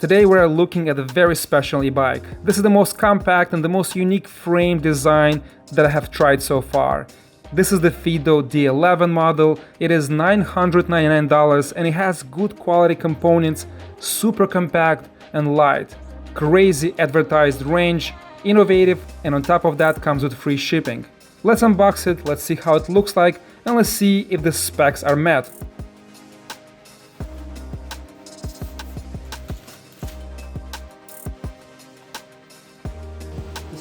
Today we are looking at a very special e-bike. This is the most compact and the most unique frame design that I have tried so far. This is the Fiido D11 model. It is $999 and it has good quality components, super compact and light, crazy advertised range, innovative, and on top of that comes with free shipping. Let's unbox it, let's see how it looks like, and let's see if the specs are met.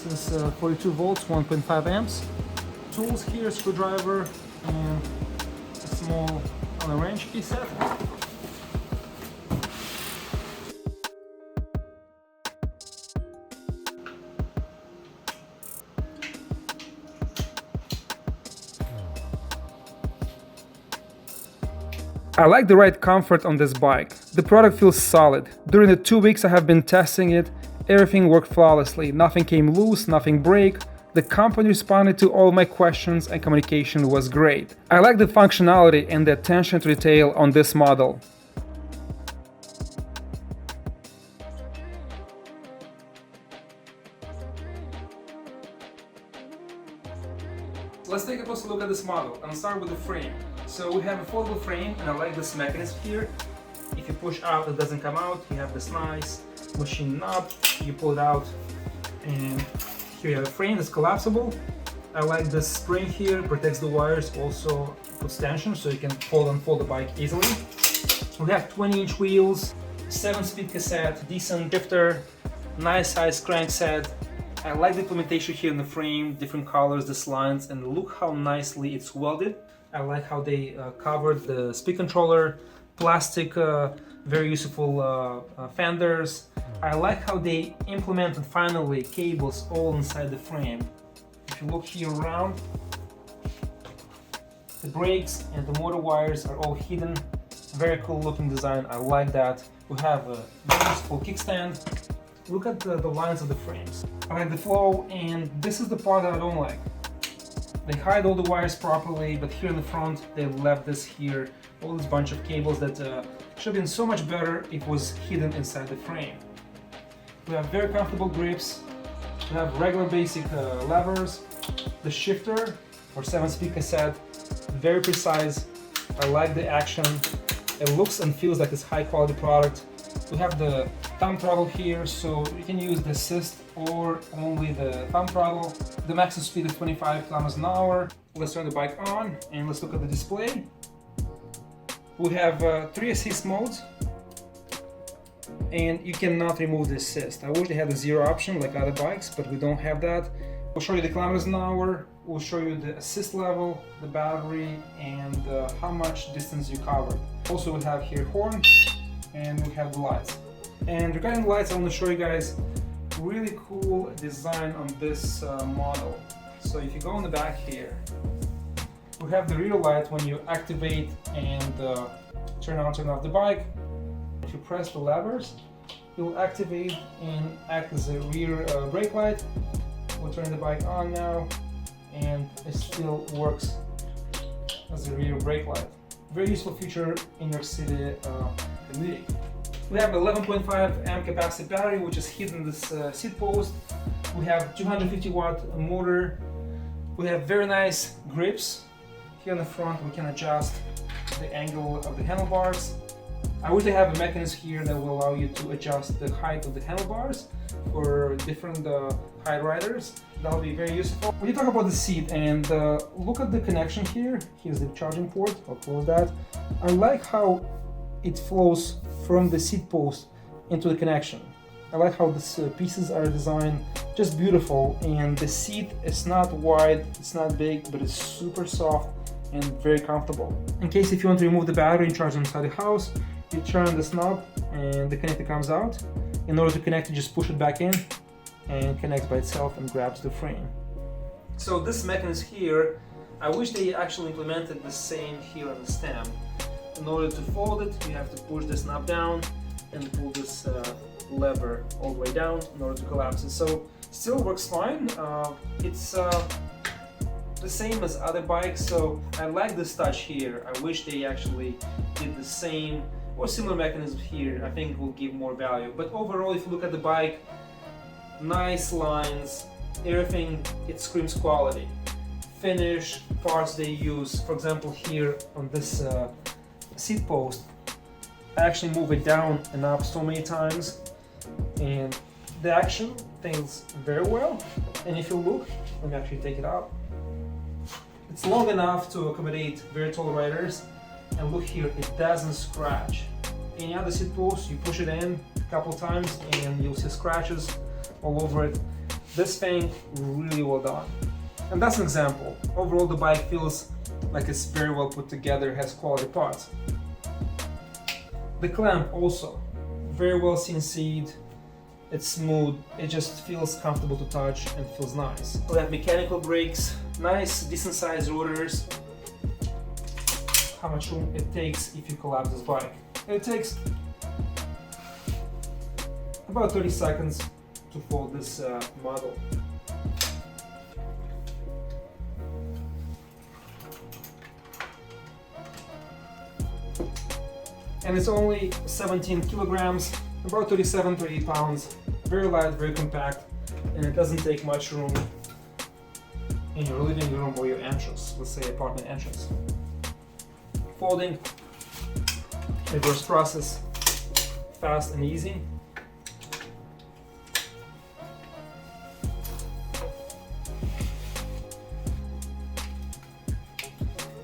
This is 42 volts, 1.5 amps. Tools here, screwdriver, and a small on a wrench key set. I like the ride comfort on this bike. The product feels solid. During the 2 weeks I have been testing it, everything worked flawlessly. Nothing came loose, nothing broke. The company responded to all my questions and communication was great. I like the functionality and the attention to detail on this model. Let's take a closer look at this model and start with the frame. So we have a foldable frame and I like this mechanism here. If you push out, it doesn't come out. You have this nice machine knob, you pull it out, and here you have a frame that's collapsible. I like this spring here, protects the wires, also puts tension so you can fold and unfold the bike easily. We have 20-inch wheels, 7-speed cassette, decent shifter, nice size crankset. I like the implementation here in the frame, different colors, these lines, and look how nicely it's welded. I like how they covered the speed controller, plastic, very useful fenders. I like how they implemented finally cables all inside the frame. If you look here around, the brakes and the motor wires are all hidden. Very cool looking design, I like that. We have a very useful kickstand. Look at the lines of the frames. I like the flow, and this is the part that I don't like. They hide all the wires properly, but here in the front they left this here, all this bunch of cables that should have been so much better if it was hidden inside the frame. We have very comfortable grips, we have regular basic levers, the shifter for 7-speed cassette, very precise. I like the action, it looks and feels like it's high quality product. We have the thumb throttle here, so you can use the assist or only the thumb throttle. The maximum speed is 25 km an hour. Let's turn the bike on and let's look at the display. We have 3 assist modes and you cannot remove the assist. I wish they had a 0 option like other bikes, but we don't have that. We'll show you the kilometers an hour, we'll show you the assist level, the battery, and how much distance you covered. Also we have here horn and we have the lights. And regarding the lights, I want to show you guys really cool design on this model. So if you go on the back here, we have the rear light when you activate and turn on, turn off the bike. If you press the levers, it will activate and act as a rear brake light. We'll turn the bike on now, and it still works as a rear brake light. Very useful feature in your city commuting. We have 11.5 amp capacity battery, which is hidden in this seat post. We have 250 watt motor. We have very nice grips. Here in the front, we can adjust the angle of the handlebars. I wish they have a mechanism here that will allow you to adjust the height of the handlebars for different height riders. That will be very useful. When you talk about the seat and look at the connection here, here's the charging port. I'll close that. I like how it flows from the seat post into the connection. I like how these pieces are designed, just beautiful, and the seat is not wide, it's not big, but it's super soft and very comfortable. In case if you want to remove the battery and charge inside the house, you turn this knob and the connector comes out. In order to connect it, just push it back in and connects by itself and grabs the frame. So this mechanism here, I wish they actually implemented the same here on the stem. In order to fold it, you have to push this knob down and pull this lever all the way down in order to collapse it. So still works fine. It's the same as other bikes, so I like this touch here. I wish they actually did the same or similar mechanism here, I think will give more value. But overall, if you look at the bike, nice lines, everything, it screams quality. Finish, parts they use, for example here on this seat post, I actually move it down and up so many times, and the action feels very well. And if you look, let me actually take it out. It's long enough to accommodate very tall riders, and look here, it doesn't scratch. Any other seat post, you push it in a couple times and you'll see scratches all over it. This thing, really well done. And that's an example. Overall, the bike feels like it's very well put together, has quality parts. The clamp also, very well CNC'd, it's smooth, it just feels comfortable to touch and feels nice. We have mechanical brakes, nice decent sized rotors. How much room it takes if you collapse this bike. It takes about 30 seconds to fold this model. And it's only 17 kilograms, about 38 pounds, very light, very compact, and it doesn't take much room in your living room or your entrance, let's say apartment entrance. Folding, reverse process, fast and easy.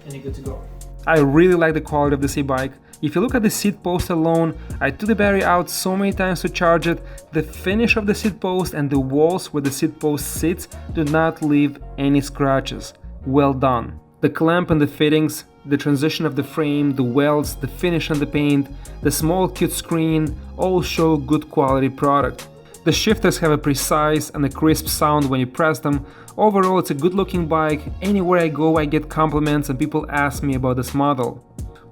And you're good to go. I really like the quality of this e-bike. If you look at the seat post alone, I took the battery out so many times to charge it. The finish of the seat post and the walls where the seat post sits do not leave any scratches. Well done. The clamp and the fittings, the transition of the frame, the welds, the finish and the paint, the small cute screen all show good quality product. The shifters have a precise and a crisp sound when you press them. Overall, it's a good looking bike. Anywhere I go I get compliments and people ask me about this model.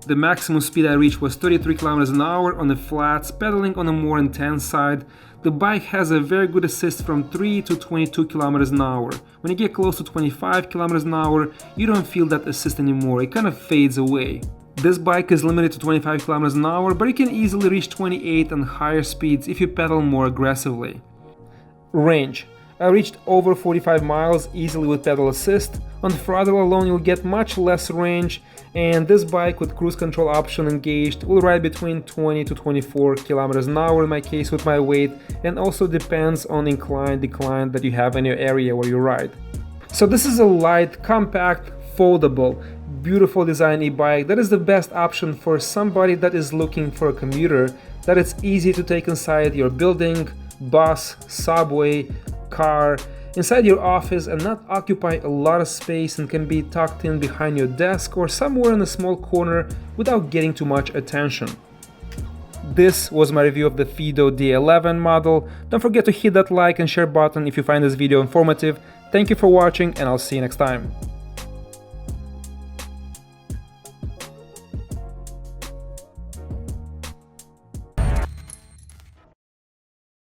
The maximum speed I reached was 33 km an hour on the flats, pedaling on a more intense side. The bike has a very good assist from 3 to 22 km an hour. When you get close to 25 km an hour, you don't feel that assist anymore, it kind of fades away. This bike is limited to 25 km an hour, but you can easily reach 28 and higher speeds if you pedal more aggressively. Range. I reached over 45 miles easily with pedal assist. On throttle alone you'll get much less range, and this bike with cruise control option engaged will ride between 20 to 24 km an hour in my case with my weight, and also depends on incline-decline that you have in your area where you ride. So this is a light, compact, foldable, beautiful design e-bike that is the best option for somebody that is looking for a commuter, that it's easy to take inside your building, bus, subway, car, inside your office and not occupy a lot of space, and can be tucked in behind your desk or somewhere in a small corner without getting too much attention. This was my review of the Fiido D11 model. Don't forget to hit that like and share button if you find this video informative. Thank you for watching, and I'll see you next time.